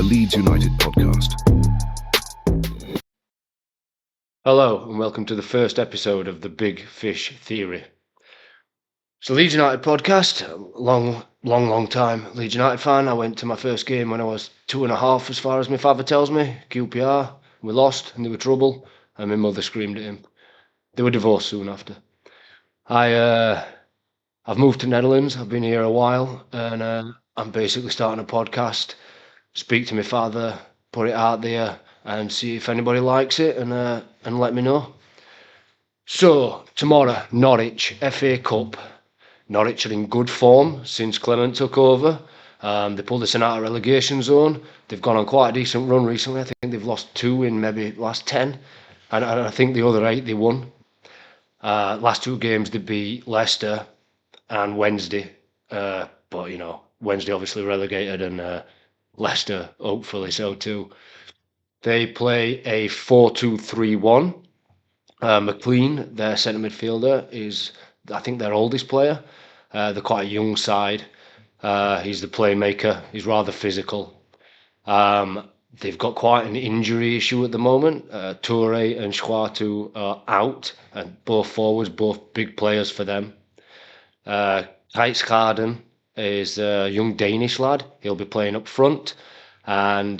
Leeds United podcast. Hello and welcome to the first episode of the Big Fish Theory. It's the Leeds United podcast. Long time Leeds United fan. I went to my first game when I was 2.5, as far as my father tells me. QPR. We lost and they were trouble, and my mother screamed at him. They were divorced soon after. I've moved to Netherlands. I've been here a while, and I'm basically starting a podcast. Speak to my father, put it out there, and see if anybody likes it, and let me know. So tomorrow, Norwich FA Cup. Norwich are in good form since Clement took over. They pulled us out of relegation zone. They've gone on quite a decent run recently. I think they've lost 2 in maybe last 10, and I think the other 8 they won. Last 2 games they beat Leicester and Wednesday, but Wednesday obviously relegated, and Leicester hopefully so too. They play a 4-2-3-1. McLean, their centre midfielder, is I think their oldest player. They're quite a young side. He's the playmaker. He's rather physical. They've got quite an injury issue at the moment. Toure and Schwartu are out, and both forwards, both big players for them. Heitsgaarden is a young Danish lad. He'll be playing up front, and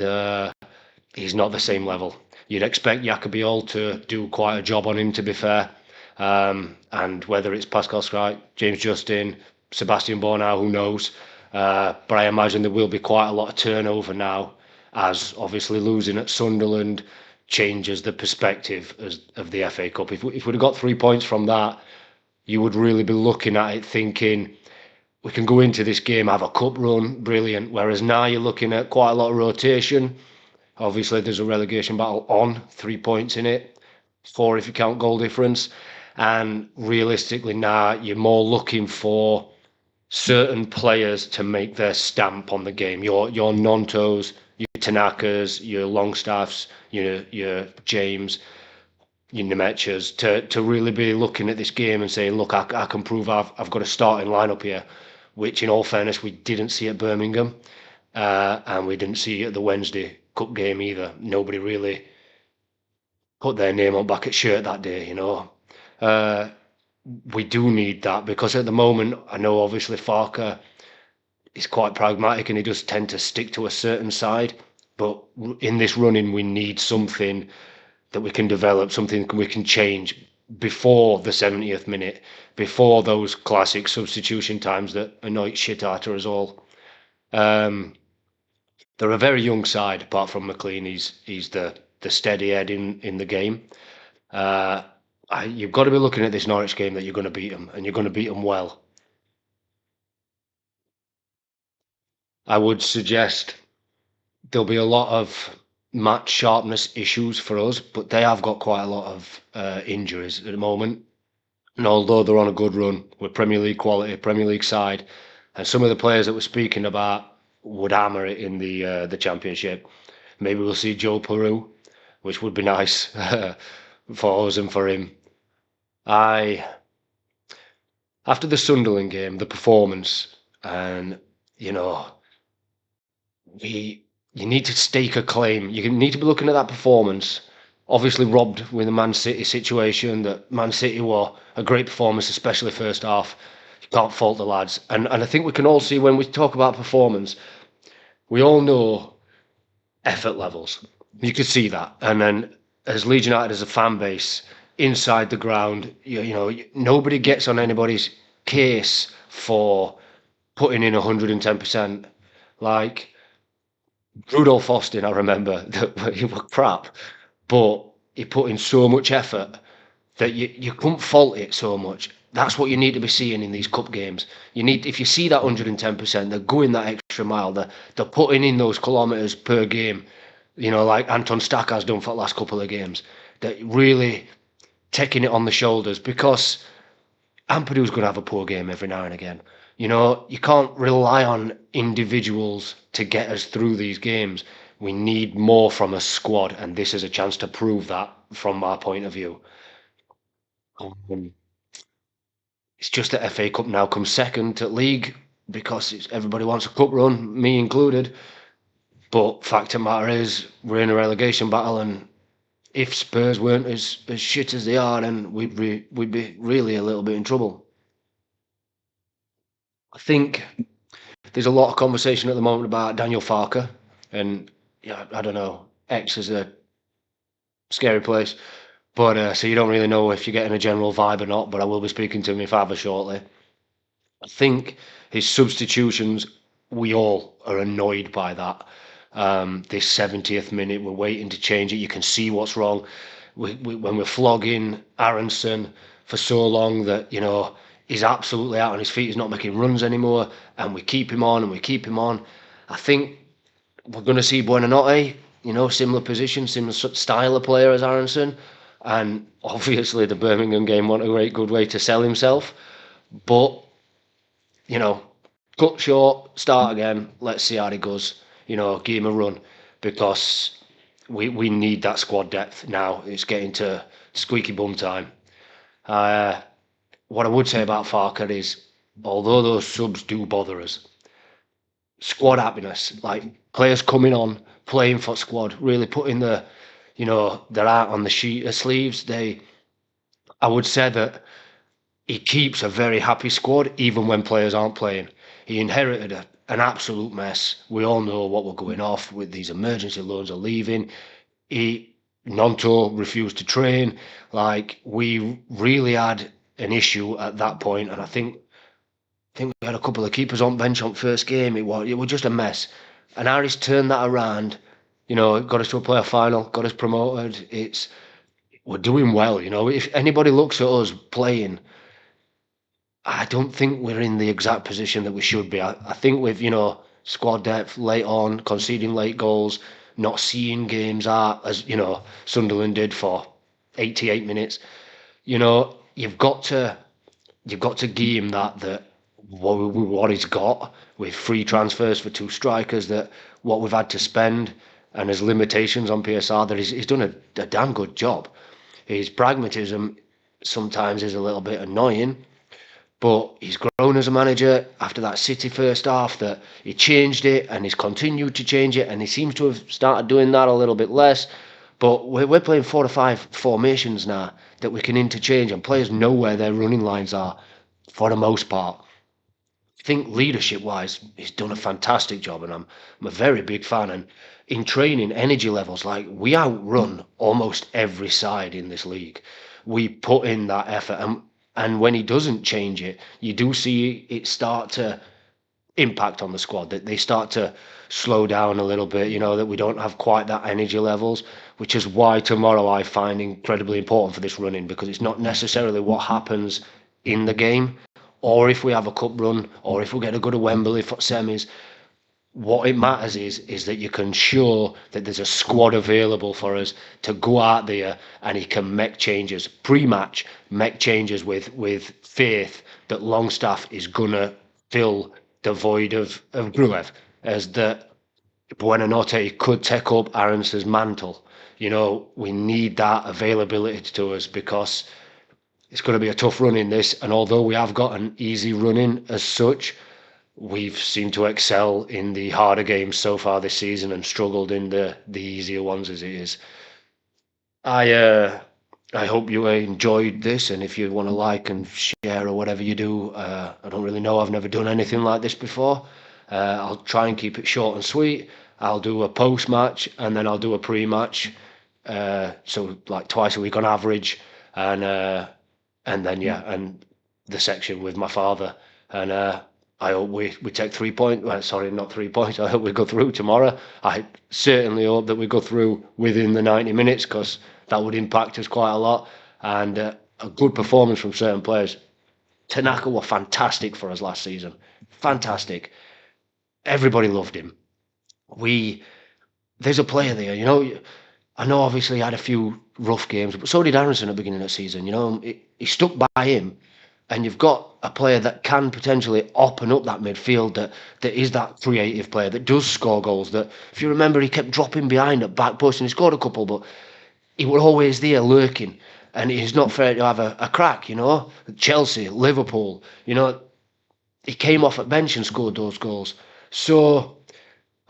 he's not the same level. You'd expect Jacobiol to do quite a job on him, to be fair. And whether it's Pascal Skrike, James Justin, Sebastian Bornau, who knows? But I imagine there will be quite a lot of turnover now, as obviously losing at Sunderland changes the perspective of the FA Cup. If we'd have got 3 points from that, you would really be looking at it thinking, we can go into this game, have a cup run, brilliant. Whereas now you're looking at quite a lot of rotation. Obviously, there's a relegation battle on, 3 points in it, 4 if you count goal difference. And realistically now, you're more looking for certain players to make their stamp on the game. Your Nontos, your Tanakas, your Longstaffs, your James, your Nemechas, to really be looking at this game and saying, look, I can prove I've got a starting lineup here, which in all fairness, we didn't see at Birmingham, and we didn't see at the Wednesday Cup game either. Nobody really put their name on back at shirt that day, we do need that, because at the moment, I know obviously Farker is quite pragmatic and he does tend to stick to a certain side, but in this running we need something that we can develop, something we can change before the 70th minute, before those classic substitution times that annoy shit out of us all. They're a very young side, apart from McLean. He's the steady head in the game. You've got to be looking at this Norwich game that you're going to beat them, and you're going to beat them well. I would suggest there'll be a lot of match sharpness issues for us, but they have got quite a lot of injuries at the moment. And although they're on a good run with Premier League quality, Premier League side, and some of the players that we're speaking about would hammer it in the Championship. Maybe we'll see Joe Peru, which would be nice for us and for him. After the Sunderland game, the performance, and you need to stake a claim. You need to be looking at that performance. Obviously robbed with the Man City situation. That Man City were a great performance, especially first half. You can't fault the lads. And I think we can all see when we talk about performance, we all know effort levels. You could see that. And then as Leeds United, as a fan base, inside the ground, nobody gets on anybody's case for putting in 110%. Like Rudolph Austin, I remember that he was crap, but he put in so much effort that you couldn't fault it so much. That's what you need to be seeing in these cup games. If you see that 110%, they're going that extra mile. They're putting in those kilometres per game, like Anton Stack has done for the last couple of games. They're really taking it on the shoulders, because Ampadu's going to have a poor game every now and again. You can't rely on individuals to get us through these games. We need more from a squad, and this is a chance to prove that from our point of view. It's just that FA Cup now comes second to league, because everybody wants a cup run, me included. But fact of the matter is, we're in a relegation battle, and if Spurs weren't as shit as they are, then we'd be really a little bit in trouble. I think there's a lot of conversation at the moment about Daniel Farker, and yeah, I don't know. X is a scary place, but so you don't really know if you're getting a general vibe or not. But I will be speaking to my father shortly. I think his substitutions, we all are annoyed by that. This 70th minute, we're waiting to change it. You can see what's wrong. When we're flogging Aronson for so long that, he's absolutely out on his feet, he's not making runs anymore, and we keep him on and we keep him on. I think we're going to see Buonanotte, similar position, similar style of player as Aronson. And obviously the Birmingham game wasn't a great good way to sell himself. But cut short, start again. Let's see how he goes. Give him a run because we need that squad depth now. It's getting to squeaky bum time. What I would say about Farker is, although those subs do bother us, squad happiness, like players coming on, playing for squad, really putting their art on the sleeves. I would say that he keeps a very happy squad even when players aren't playing. He inherited an absolute mess. We all know what we're going off with. These emergency loans are leaving. Nonto refused to train. Like, we really had an issue at that point, and I think we had a couple of keepers on bench on first game. It was just a mess. And Harris turned that around. Got us to a playoff final, got us promoted. We're doing well. If anybody looks at us playing, I don't think we're in the exact position that we should be. I think with, squad depth, late on, conceding late goals, not seeing games out as, Sunderland did for 88 minutes. You've got to give him that what he's got with free transfers for two strikers, that what we've had to spend and his limitations on PSR, that he's done a damn good job. His pragmatism sometimes is a little bit annoying, but he's grown as a manager after that City first half, that he changed it and he's continued to change it, and he seems to have started doing that a little bit less. But we're playing 4 to 5 formations now that we can interchange, and players know where their running lines are for the most part. I think leadership-wise, he's done a fantastic job, and I'm a very big fan. And in training, energy levels, like, we outrun almost every side in this league. We put in that effort, and when he doesn't change it, you do see it start to impact on the squad, that they start to slow down a little bit, that we don't have quite that energy levels, which is why tomorrow I find incredibly important for this running, because it's not necessarily what happens in the game, or if we have a cup run, or if we get a good Wembley for semis. What it matters is that you can show that there's a squad available for us to go out there, and he can make changes pre-match, make changes with faith that Longstaff is gonna fill the void of Gruev, as that Buonanotte could take up Aronson's mantle. We need that availability to us, because it's going to be a tough run in this, and although we have got an easy run in as such, we've seemed to excel in the harder games so far this season and struggled in the easier ones as it is. I hope you enjoyed this, and if you want to like and share or whatever you do, I don't really know. I've never done anything like this before. I'll try and keep it short and sweet. I'll do a post-match, and then I'll do a pre-match. So like twice a week on average, and then and the section with my father, and I hope we take 3 points. Well, sorry, not 3 points. I hope we go through tomorrow. I certainly hope that we go through within the 90 minutes, because that would impact us quite a lot. And a good performance from certain players. Tanaka were fantastic for us last season. Fantastic. Everybody loved him. There's a player there, I know obviously he had a few rough games, but so did Aronson at the beginning of the season. He stuck by him, and you've got a player that can potentially open up that midfield, that is that creative player that does score goals. That, if you remember, he kept dropping behind at back post, and he scored a couple, but he was always there lurking, and he's not fair to have a crack. Chelsea, Liverpool, he came off at bench and scored those goals. So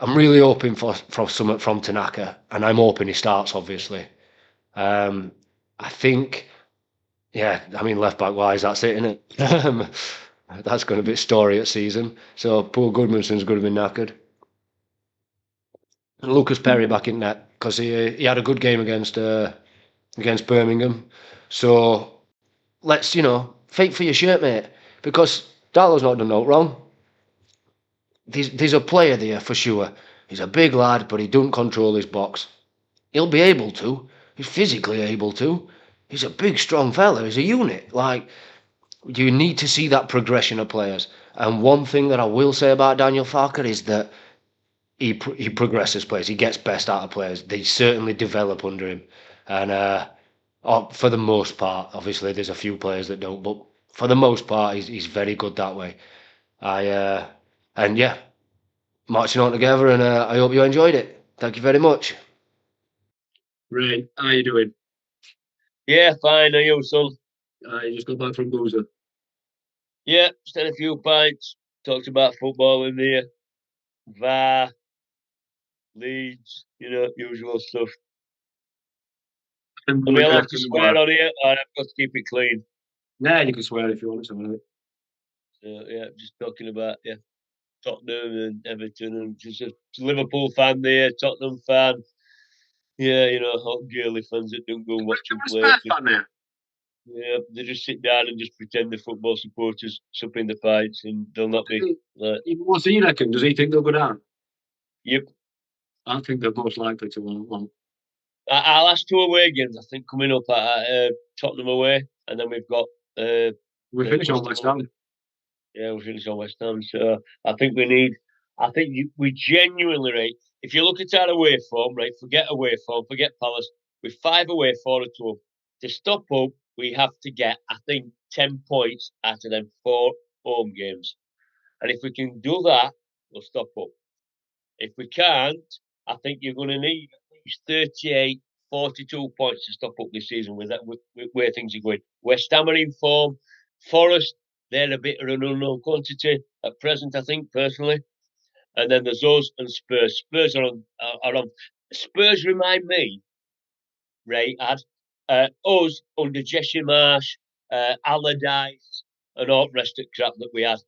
I'm really hoping for something from Tanaka, and I'm hoping he starts, obviously. I think, yeah, I mean, left back wise, that's it, isn't it? That's going to be a story at season. So poor Goodmanson's going to be knackered. And Lucas Perry back in net because he had a good game against Birmingham. So let's fight for your shirt, mate, because Darlow's not done no wrong. There's a player there for sure. He's a big lad, but he don't control his box. He'll be able to. He's physically able to. He's a big, strong fella. He's a unit. Like, you need to see that progression of players. And one thing that I will say about Daniel Farker is that he progresses players. He gets best out of players. They certainly develop under him. And for the most part, obviously there's a few players that don't, but for the most part, he's very good that way. And yeah, marching on together, and I hope you enjoyed it. Thank you very much. Ray, how you doing? Yeah, fine. Are you, son? You just got back from Boozer. Yeah, just had a few pints. Talked about football in there. VAR, Leeds, usual stuff. Am I allowed to swear on here? I've got to keep it clean. Yeah, you can swear if you want to. So yeah, just talking about Tottenham and Everton, and just a Liverpool fan there, Tottenham fan. Yeah, hot girly fans that don't go and watch them play. Yeah, they just sit down and just pretend they're football supporters, supping the pints, and they'll not be like. What's he reckon? Does he think they'll go down? Yep. I think they're most likely to win. Our last two away games, I think, coming up at Tottenham away, and then we've got. We finish on West Ham. Yeah, we finish on West Ham. So I think we need. We genuinely, right? If you look at our away form, right? Forget away form, forget Palace. With 5 away, 4 at home. To stop up, we have to get, I think, 10 points out of them 4 home games. And if we can do that, we'll stop up. If we can't, I think you're going to need at least 38, 42 points to stop up this season with where things are going. West Ham are in form. Forest, they're a bit of an unknown quantity at present, I think, personally. And then there's us and Spurs. Spurs are on. Spurs remind me, right, us under Jesse Marsh, Allardyce, and all the rest of the crap that we had.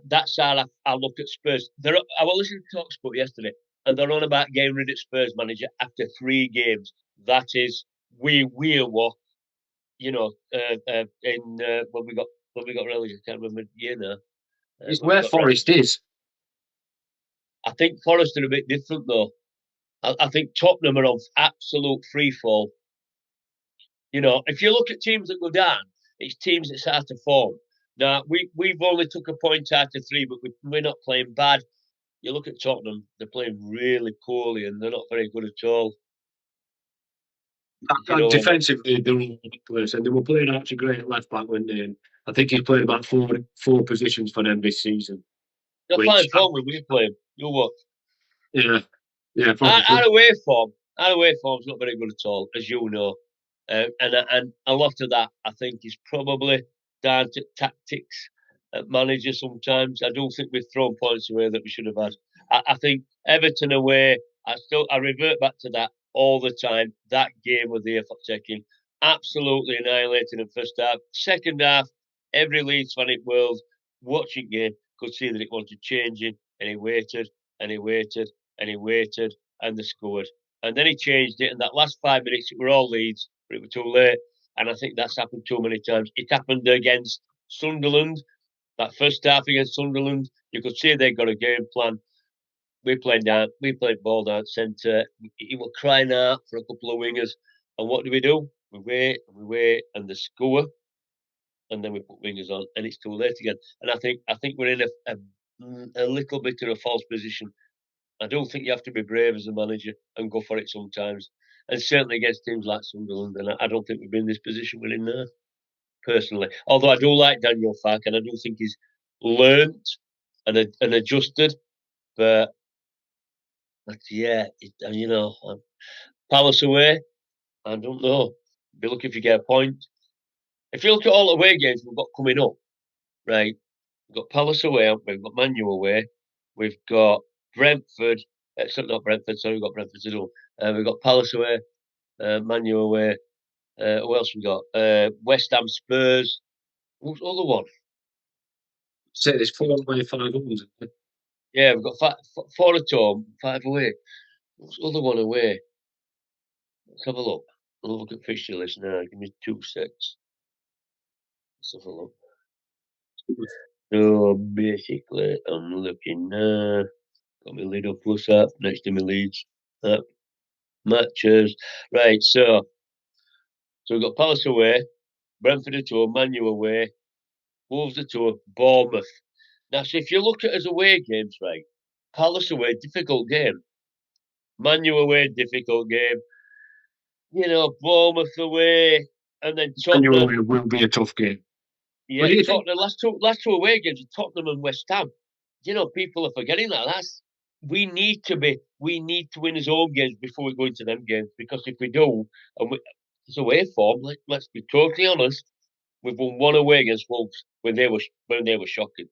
That's how I look at Spurs. I was listening to TalkSport yesterday, and they're on about getting rid of Spurs manager after 3 games. That is, we what, in when we got relegated. I can't remember the year now. It's where Forest is. I think Forest are a bit different though. I think Tottenham are on absolute free fall. If you look at teams that go down, it's teams that start to form. Now we've only took a point out of 3, but we're not playing bad. You look at Tottenham; they're playing really poorly, and they're not very good at all. Defensively, they're all over the place, and they were playing actually great at left back, weren't they? And I think he's played about four positions for them this season. They're fine form when we play them. You what? Yeah. Our away form's not very good at all, as you know, and a lot of that I think is probably down to tactics, manager. Sometimes I don't think we've thrown points away that we should have had. I think Everton away. I revert back to that all the time. That game with the effort taking absolutely annihilated in first half. Second half, every Leeds fan in the world watching game could see that it wanted changing, and he waited and he waited and he waited and they scored. And then he changed it, and that last 5 minutes it were all Leeds, but it was too late. And I think that's happened too many times. It happened against Sunderland. That first half against Sunderland, you could see they got a game plan. We played ball down centre. He was crying out for a couple of wingers. And what do? We wait, and they score. And then we put wingers on, and it's too late again. And I think we're in a little bit of a false position. I don't think you have to be brave as a manager and go for it sometimes. And certainly against teams like Sunderland. And I don't think we've been in this position we're in now, personally. Although I do like Daniel Fark, and I do think he's learnt and adjusted. But yeah, Palace away, I don't know. Be lucky if you get a point. If you look at all the away games we've got coming up, right? We've got Palace away, we've got Man U away, we've got Brentford. Not Brentford. Sorry, we've got Brentford to do. We've got Palace away, Man U away. Who else we got? West Ham, Spurs. Who's the other one? Say there's 4 away, 5 home. Yeah, we've got 4 at home, 5 away. What's the other one away? Let's have a look. I'll look at fixture list now. Give me 2 secs. Let's have a look. So basically, I'm looking now. Got my Lido Plus up next to my Leeds matches. Right, so we've got Palace away, Brentford at home, Man U away, Wolves at home, Bournemouth. Now, so if you look at us away games, right, Palace away, difficult game. Man U away, difficult game. You know, Bournemouth away, and then And you Tottenham. will be a tough game. Yeah, do you Tottenham. Last two away games are Tottenham and West Ham. You know, people are forgetting that. We need to win his own games before we go into them games, because if we do, and it's away form. Let's be totally honest. We've won 1 away against Wolves when they were shocking.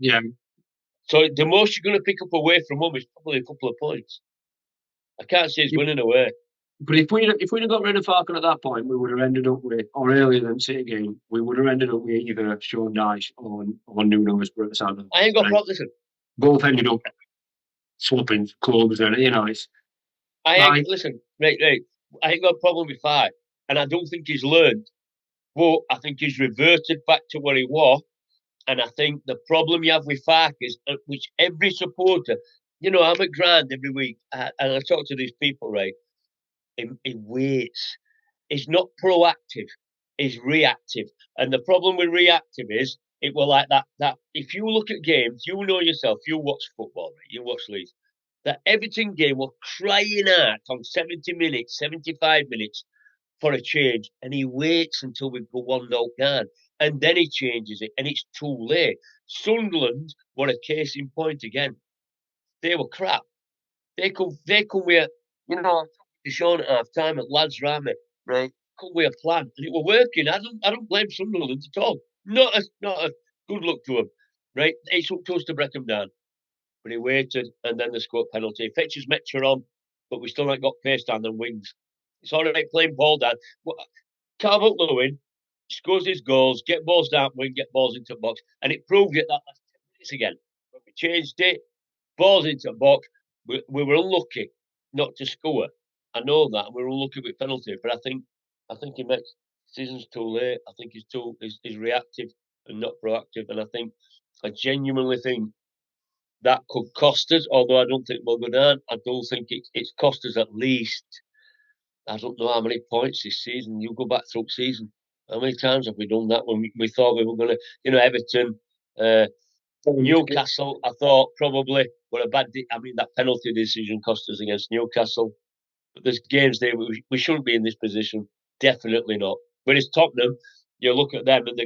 Yeah. So the most you're going to pick up away from home is probably a couple of points. I can't say he's winning away. But if we'd have got rid of Falcon at that point, we would have ended up with, or earlier than City game, we would have ended up with either Sean Dyche or Nuno Espirito Santo. I ain't got problem. Listen, both ended up swapping clubs, and listen, right. I ain't got a problem with 5, and I don't think he's learned. But I think he's reverted back to where he was. And I think the problem you have with Fark is, which every supporter, you know, I'm at Grand every week, and I talk to these people, right? He waits. He's not proactive. He's reactive. And the problem with reactive is, it will like that. If you look at games, you know yourself, you watch football, right? You watch Leeds. That Everton game were crying out on 70 minutes, 75 minutes for a change, and he waits until we go 1-0 down, and then he changes it, and it's too late. Sunderland were a case in point again. They were crap. They come with, you know, Sean at half time at lads round me, right? Come with a plan, and it were working. I don't blame Sunderland at all. Not a good luck to them, right? It's up to us to break them down. But he waited, and then they scored penalty. Fetches Metcher on, but we still ain't got pace down them wings. It's all right playing ball down. Calvert Lewin scores his goals, get balls down wing, get balls into the box, and it proved it that last 10 minutes again. When we changed it, balls into the box. We were unlucky not to score. I know that we were unlucky with penalty, but I think he makes decisions too late. I think he's reactive and not proactive, and I genuinely think that could cost us. Although I don't think we'll go down, I don't think it's cost us at least. I don't know how many points this season. You go back through the season. How many times have we done that when we thought we were going to, you know, Everton, Newcastle, I thought probably were a bad. That penalty decision cost us against Newcastle. But there's games there we shouldn't be in this position. Definitely not. Whereas Tottenham, you look at them and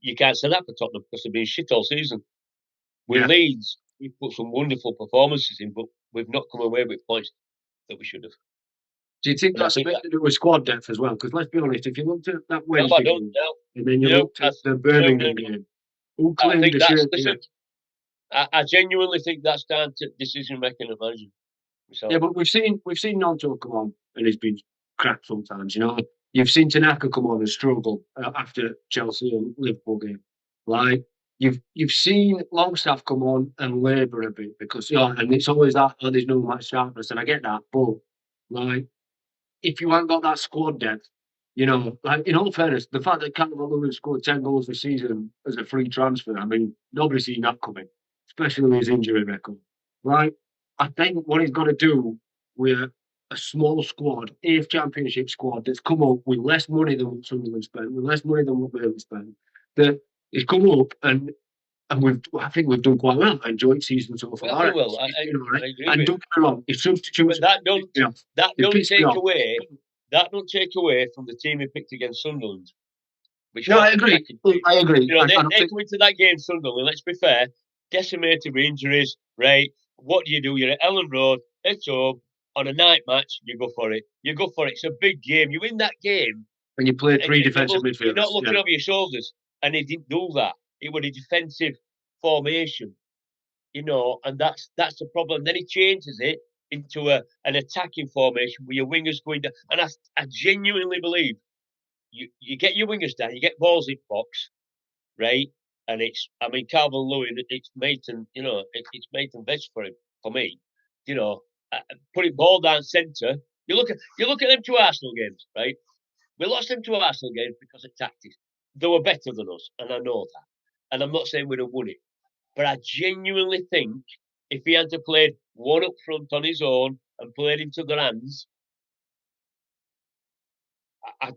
you can't say that for Tottenham because they've been shit all season. With Leeds, we've put some wonderful performances in, but we've not come away with points that we should have. Do you think that's a bit to do with squad depth as well? Because let's be honest, if you looked at that Wednesday game, and then you looked at the Birmingham game, who claimed the shirt? I genuinely think that's down to decision making of management. Yeah, but we've seen Nonto come on, and he's been crap sometimes. You know, you've seen Tanaka come on and struggle after Chelsea and Liverpool game. Like you've seen Longstaff come on and labour a bit because and it's always that there's no match sharpness, and I get that, but like, if you haven't got that squad depth, you know, like, in all fairness, the fact that Calvert Lewin scored 10 goals this season as a free transfer, I mean, nobody's seen that coming, especially with his injury record, right? I think what he's got to do with a small squad, 8th Championship squad, that's come up with less money than what Sunderland spent, with less money than what Burnley spent, that he's come up and I think we've done quite well. I enjoyed season so far. I agree. And don't get me wrong, if substitutes, that don't take away from the team he picked against Sunderland. I agree. You know, they come into that game, Sunderland. Let's be fair, decimated with injuries. Right? What do? You're at Ellen Road, at home, on a night match. You go for it. It's a big game. You win that game, and you play 3 defensive midfielders. You're not looking over your shoulders, and he didn't do that. It was a defensive formation. and that's the problem. Then he changes it into an attacking formation with your wingers going down. And I genuinely believe you get your wingers down, you get balls in box, right? And Calvin Lewin, it's Maitland, it's Maitland veg for him, for me. Putting ball down centre. You look at them two Arsenal games, right? We lost them two Arsenal games because of tactics. They were better than us, and I know that. And I'm not saying we'd have won it, but I genuinely think if he had to play one up front on his own and played into their hands, I'm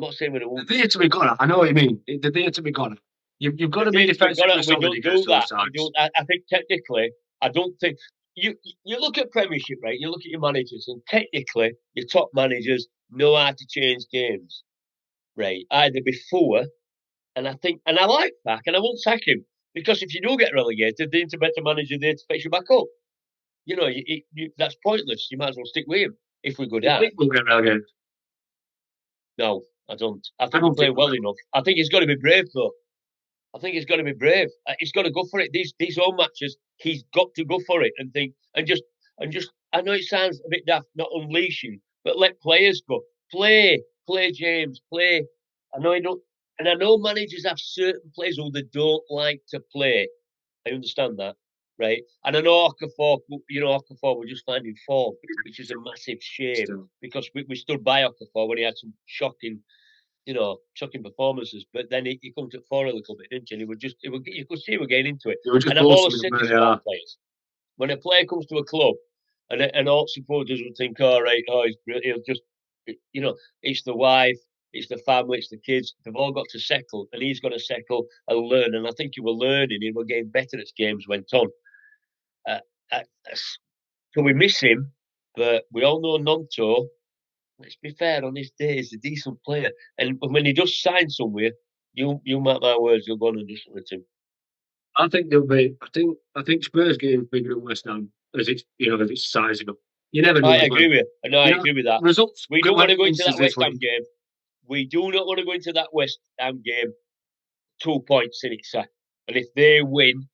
not saying we'd have won. They're there to be got at. I know what you mean. They're there to be got at. You've got to be defensively solid against those sides. I think technically, I don't think you look at Premiership, right? You look at your managers, and technically, your top managers know how to change games, right? Either before, and I like Pack, and I won't sack him because if you do get relegated, the better manager there to fetch you back up. That's pointless. You might as well stick with him if we go down. We'll get relegated. No, I don't. I think we're playing well enough. I think he's got to be brave, though. I think he's got to be brave. He's got to go for it. These home matches, he's got to go for it and think and just. I know it sounds a bit daft, not unleashing, but let players go. Play, James, play. I know he don't, and I know managers have certain players who they don't like to play. I understand that, right? And I know Okafor, we're just finding form, which is a massive shame because we stood by Okafor when he had some shocking performances. But then he come to fore a little bit, didn't you? You could see we're getting into it. And I've always said this about players. When a player comes to a club, and all supporters will think, all right, he'll just, it's the wife, it's the family, it's the kids. They've all got to settle, and he's got to settle and learn. And I think he will learn, and he will get better as games went on. So we miss him, but we all know Nonto. Let's be fair, on his day, he's a decent player. And when he does sign somewhere, you mark my words, you'll go on and do something to him. I think there'll be. I think Spurs game's bigger than West Ham as it's sizing up. You never know. I agree with you. No, I agree with that. Results. We don't want to go into that West Ham game. We do not want to go into that West Ham game 2 points in it, sir. And if they win,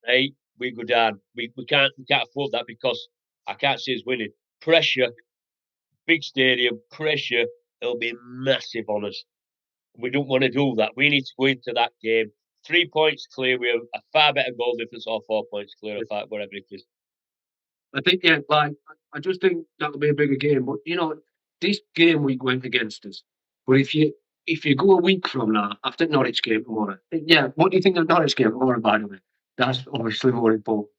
right, we go down. We can't afford that because I can't see us winning. Pressure, big stadium, pressure. It'll be massive on us. We don't want to do that. We need to go into that game 3 points clear. We have a far better goal difference, or 4 points clear, or whatever it is. I think, I just think that'll be a bigger game. But this game week went against us. But if you go a week from now after Norwich game tomorrow, what do you think of Norwich game tomorrow? By the way, that's obviously more important.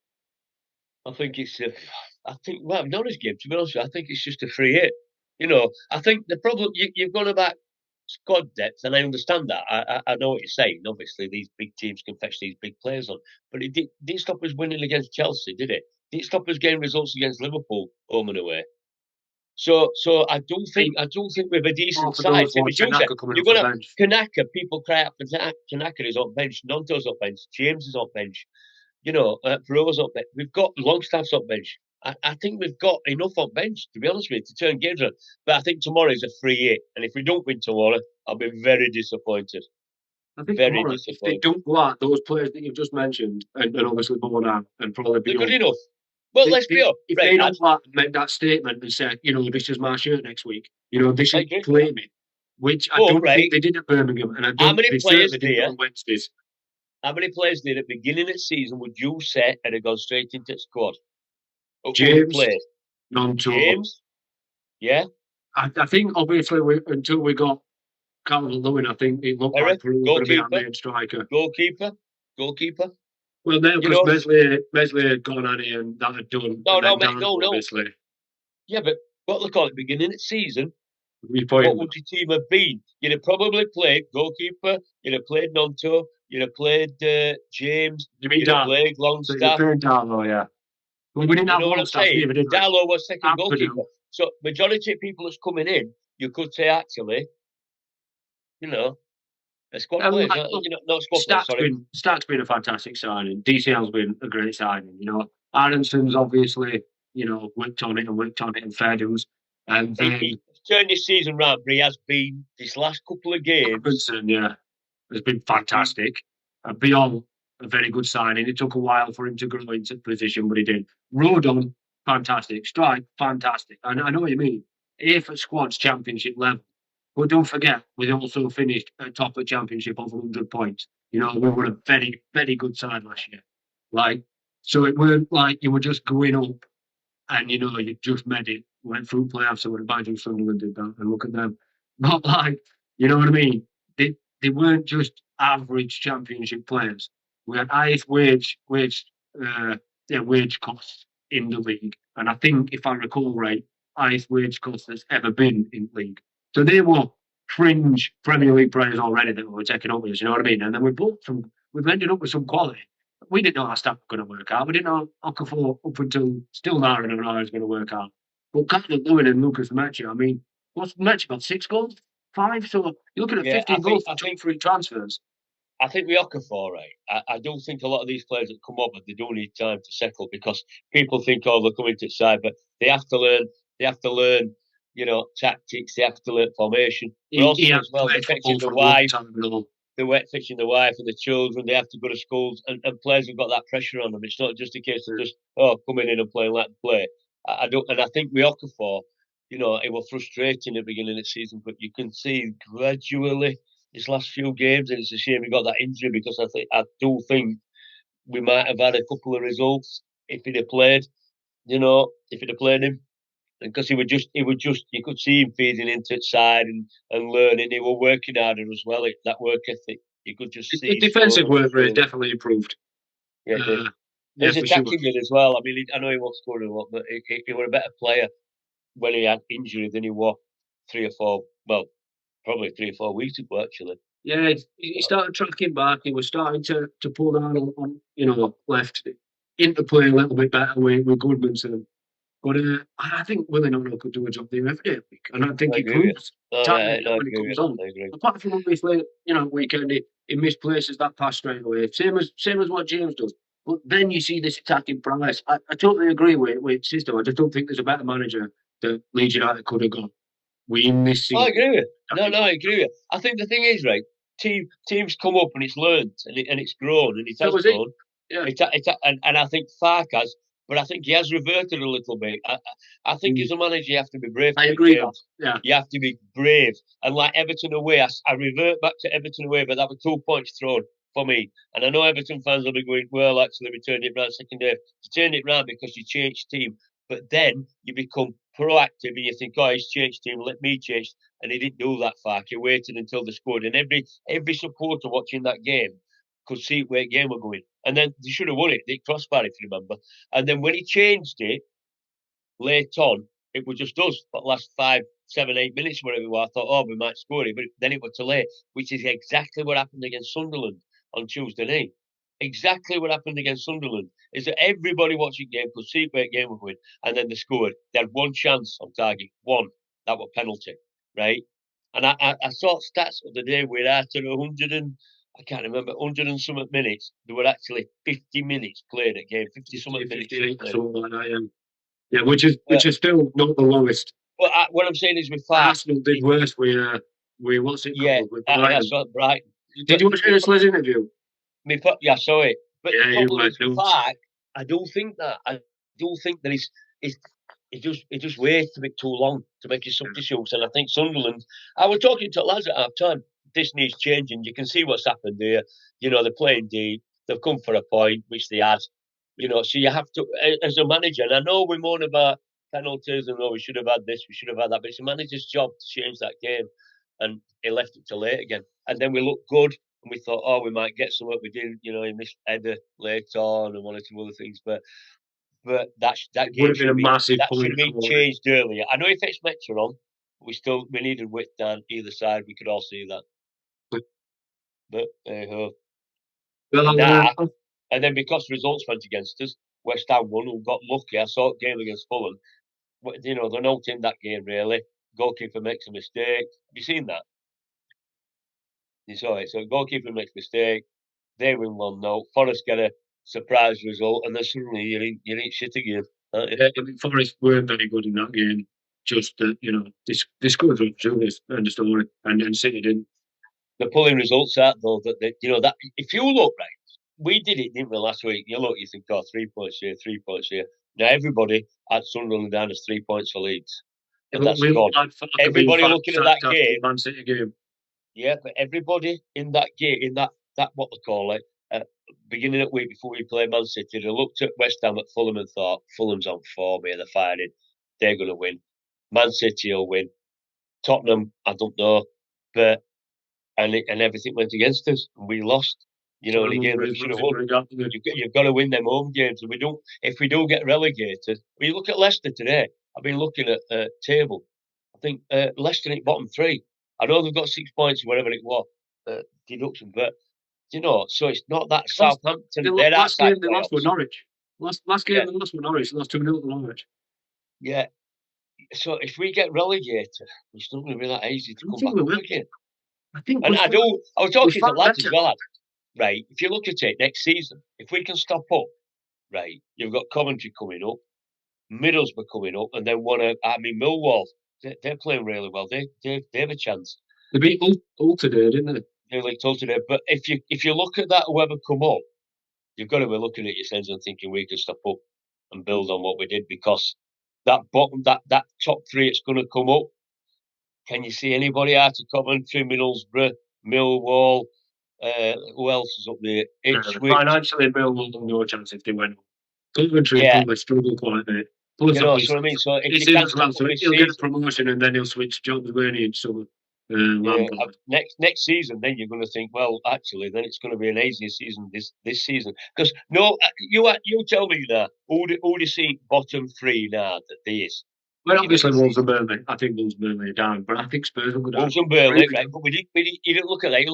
I think it's Norwich game. To be honest, I think it's just a free hit. I think the problem you've gone about squad depth, and I understand that. I know what you're saying. Obviously, these big teams can fetch these big players on, but it didn't stop us winning against Chelsea, did it? Didn't stop us getting results against Liverpool home and away. So I don't think we have a decent side. You're going to Tanaka. People cry out for Tanaka is on bench. Nonto's on bench. James is on bench. Pero's on bench. We've got Longstaff's on bench. I think we've got enough on bench, to be honest with you, to turn games around. But I think tomorrow is a free hit. And if we don't win tomorrow, I'll be very disappointed. I think tomorrow, if they don't go out, those players that you've just mentioned, and obviously Bona, and probably they're good enough. Well, let's be honest. If they don't make that statement and say, this is my shirt next week, they should claim it, which I don't think they did at Birmingham, and I don't think they certainly did on Wednesdays. How many players did at the beginning of the season would you say had gone straight into the squad? James, Nonto. James, yeah. I think obviously until we got Calvin Lewin, I think it looked like we were going to be our main striker. Goalkeeper. Well, now because Mesley had gone on here and that had done. No. Obviously. Yeah, but what they call it, beginning of the season, what would your team have been? You'd have probably played goalkeeper. You'd have played Nonto. You'd have played James. You'd have played Longstaff. So you're Darlow, yeah. Well, we didn't have Longstaff either, did we? Darlow was second goalkeeper. So majority of people that's coming in, you could say actually, a squad player, not squad player. Stack's been a fantastic signing. DCL's been a great signing. Aronson's obviously, worked on it and fair dues. And then he's turned this season round, but he has been this last couple of games. Robinson, has been fantastic. And beyond, a very good signing. It took a while for him to grow into the position, but he did. Rodon, fantastic. Strike, fantastic. And I know what you mean. If at squad's championship level, but don't forget, we also finished at top of championship over 100 points. You know, we were a very, very good side last year. Like, so it weren't like you were just going up and, you know, you just made it, went through playoffs. I would imagine Sunderland did that, and look at them. Not like, you know what I mean? They weren't just average championship players. We had highest wage costs in the league. And I think, if I recall right, highest wage cost that's ever been in league. So they were fringe Premier League players already that we were taking up with us, you know what I mean? And then we've ended up with some quality. We didn't know our staff were going to work out. We didn't know Okafor up until still now in our eyes going to work out. But Calvert Lewin and Lucas Mecha, I mean, what's Mecha got? 6 goals? 5? So you're looking at 15 goals for 2 free transfers. I think we Okafor, right? I don't think a lot of these players that come up, they do need time to settle, because people think, oh, they're coming to the side, but they have to learn. They have to learn, you know, tactics. They have to learn formation. But also as well, they're fetching the wife. They're fetching the wife and the children. They have to go to schools, and players have got that pressure on them. It's not just a case of just coming in and playing like the play. I don't, and I think we Okafor, you know, it was frustrating at the beginning of the season, but you can see gradually his last few games, and it's a shame he got that injury, because I do think we might have had a couple of results if he'd have played. You know, if he'd have played him, because he would just you could see him feeding into the side and learning. He was working harder as well. That work ethic, you could just see. The defensive work rate definitely improved. Yeah, his attacking mid as well. I mean, I know he won't score a lot, but he was a better player when he had injury than he was 3 or 4. Well, probably 3 or 4 weeks ago, actually. Yeah, he started tracking back. He was starting to pull down on you know, left into play a little bit better with Goodmanson. But I think Willie O'Neill could do a job there every day, and I think he proves when he comes on. Apart from obviously, you know, weekend he misplaces that pass straight away, same as what James does. But then you see this attacking prowess. I totally agree with Sisto. I just don't think there's a better manager that Leeds United could have got. We in this season. I agree with you. No, I agree with you. I think the thing is, right, teams come up and it's learned and it's grown and it has grown. And I think Farkas, but I think he has reverted a little bit. I think as a manager you have to be brave. I agree. Yeah, you have to be brave. And like Everton away, I revert back to Everton away, but that was 2 points thrown for me. And I know Everton fans will be going, well, actually, we turned it round second half. You turned it round because you changed team. But then you become proactive and you think, oh, he's changed team, let me change. And he didn't do that, Fark. He waited until they scored. And every supporter watching that game could see where the game were going. And then they should have won it. They crossbar, if you remember. And then when he changed it late on, it was just us for the last 5, 7, 8 minutes, whatever it was. I thought, oh, we might score it. But then it was too late, which is exactly what happened against Sunderland on Tuesday night. Exactly what happened against Sunderland is that everybody watching the game could see where the game was going, and then they scored. They had one chance on target, one. That was penalty, right? And I saw stats of the day where after 100 and I can't remember 100 and something minutes, there were actually 50 minutes played at game, 50 something minutes. Yeah, which is still not the lowest. Well, what I'm saying is, with Arsenal did worse. We what's it called? With Brighton. Did you watch Ursula's interview? Yeah, I saw it. But the problem is, with Fark, I don't think that. I don't think that he just waits a bit too long to make his substitutes. And I think Sunderland, I was talking to lads at half time, this needs changing. You can see what's happened there. You know, they're playing deep. They've come for a point, which they had. You know, so you have to, as a manager, and I know we moan about penalties and we should have had this, we should have had that, but it's a manager's job to change that game. And he left it till late again. And then we looked good. And we thought, oh, we might get something. We did, you know, he missed header later on and one or two other things. But that game should have been changed earlier. I know he fetched Metcher on, but we needed width down either side. We could all see that. But and then because results went against us, West Ham won, who got lucky. I saw the game against Fulham. You know, they're not in that game really. Goalkeeper makes a mistake. Have you seen that? You saw it. So goalkeeper makes a mistake. They win 1-0. Forest get a surprise result, and then suddenly you ain't shit again. Yeah, I mean, Forest weren't very good in that game. Just you know, they scored from Julius and the story, and then City didn't. They're pulling results out though. That you know that if you look right, we did it, didn't we, last week? You look, you think, oh, 3 points here, 3 points here. Now everybody at Sunderland down as 3 points for Leeds. Yeah, And but that's we gone. had Farker Everybody being looking at that sacked after the game. Man City game. Yeah, but everybody in that game, in that what they call it, beginning of the week before we play Man City, they looked at West Ham at Fulham and thought, Fulham's on form here, they're fighting, they're going to win. Man City will win. Tottenham, I don't know, but and everything went against us, and we lost. You know, the game that we should have won. You've got to win them home games, and we don't. If we do get relegated, when you look at Leicester today, I've been looking at the table. I think Leicester in bottom 3. I know they've got 6 points, whatever it was, deduction, but you know, so it's not that Southampton. Last game they lost with Norwich. Last game they lost with Norwich. They lost 2-0 to Norwich. Yeah. So if we get relegated, it's not going to be that easy to come back up again. I think. And I was talking to lads as well. Right, if you look at it next season, if we can stop up, right, you've got Coventry coming up, Middlesbrough coming up, and then Millwall. They're playing really well. They have a chance. They beat Hull today, didn't they? They like Hull today. But if you look at that, whoever come up, you've got to be looking at yourselves and thinking we can stop up and build on what we did, because that bottom, that top 3, it's going to come up. Can you see anybody out of Coventry, Middlesbrough, Millwall? Who else is up there? Financially, Millwall have no chance if they win. Coventry probably struggle quite a bit. You know what I mean? So if you can't stop up he'll get a promotion and then he'll switch jobs when he in summer. Next season, then you're going to think, well, actually, then it's going to be an easier season this season. Because you tell me now, who do you see bottom 3 now that there is? Well, obviously Wolves and Burnley. I think Wolves and Burnley are down, but I think Spurs will go down. Wolves and Burnley, right? But you didn't look at that.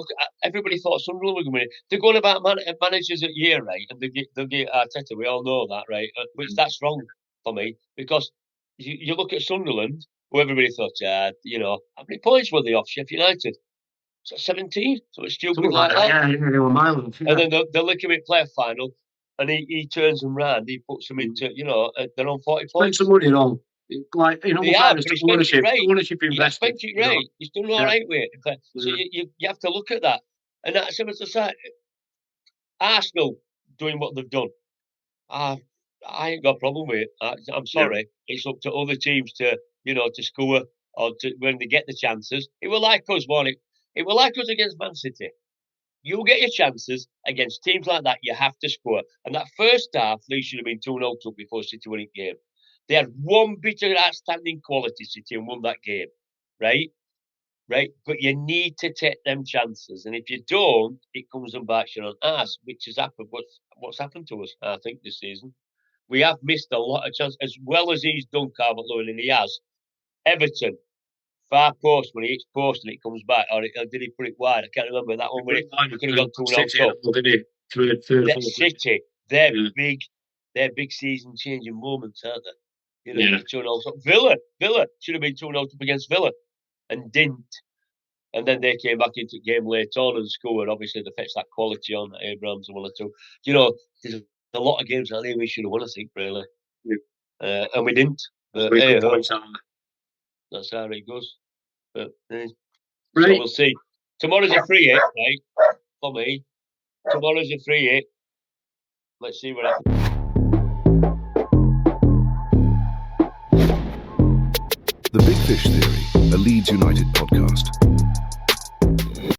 Everybody thought Sunderland were going to win. They're going about managers at year, right? And they'll get Arteta. We all know that, right? Which that's wrong for me, because you look at Sunderland, who everybody thought, you know, how many points were they off Sheffield United? 17, so it's stupid like that. Yeah, they were miles. And then they'll look at it, play a final, and he turns them round. He puts them into, you know, they're on 40 points. Spend some money on. Like, you know, ownership invested. He's right. He's done all right with it. So you have to look at that. And that's similar to say, Arsenal doing what they've done. I ain't got a problem with it. I'm sorry. Yeah. It's up to other teams to, you know, to score or to when they get the chances. It will like us, won't it? It will like us against Man City. You get your chances against teams like that. You have to score. And that first half, Leeds should have been 2-0 up before City winning the game. They had one bit of outstanding quality, City, and won that game, right? But you need to take them chances, and if you don't, it comes and bites you on ass, which has happened. What's happened to us, I think, this season? We have missed a lot of chances, as well as he's done, Calvert-Lewin, and he has. Everton, far post, when he hits post and it comes back, or did he put it wide? I can't remember that one. Where he could have gone 2-0 up. City, they're big. They're big season-changing moments, aren't they? You know, 2-0 up. Villa should have been 2-0 up against Villa and didn't. And then they came back into the game later on and scored. Obviously, they fetched that quality on Abrams and 1 or 2. You know, there's a lot of games out there we should have won, I think, really. Yeah. And we didn't. But that's how it goes. But, so we'll see. Tomorrow's a free hit, right? For me. Tomorrow's a free hit. Let's see what happens. The Big Fish Theory, a Leeds United podcast.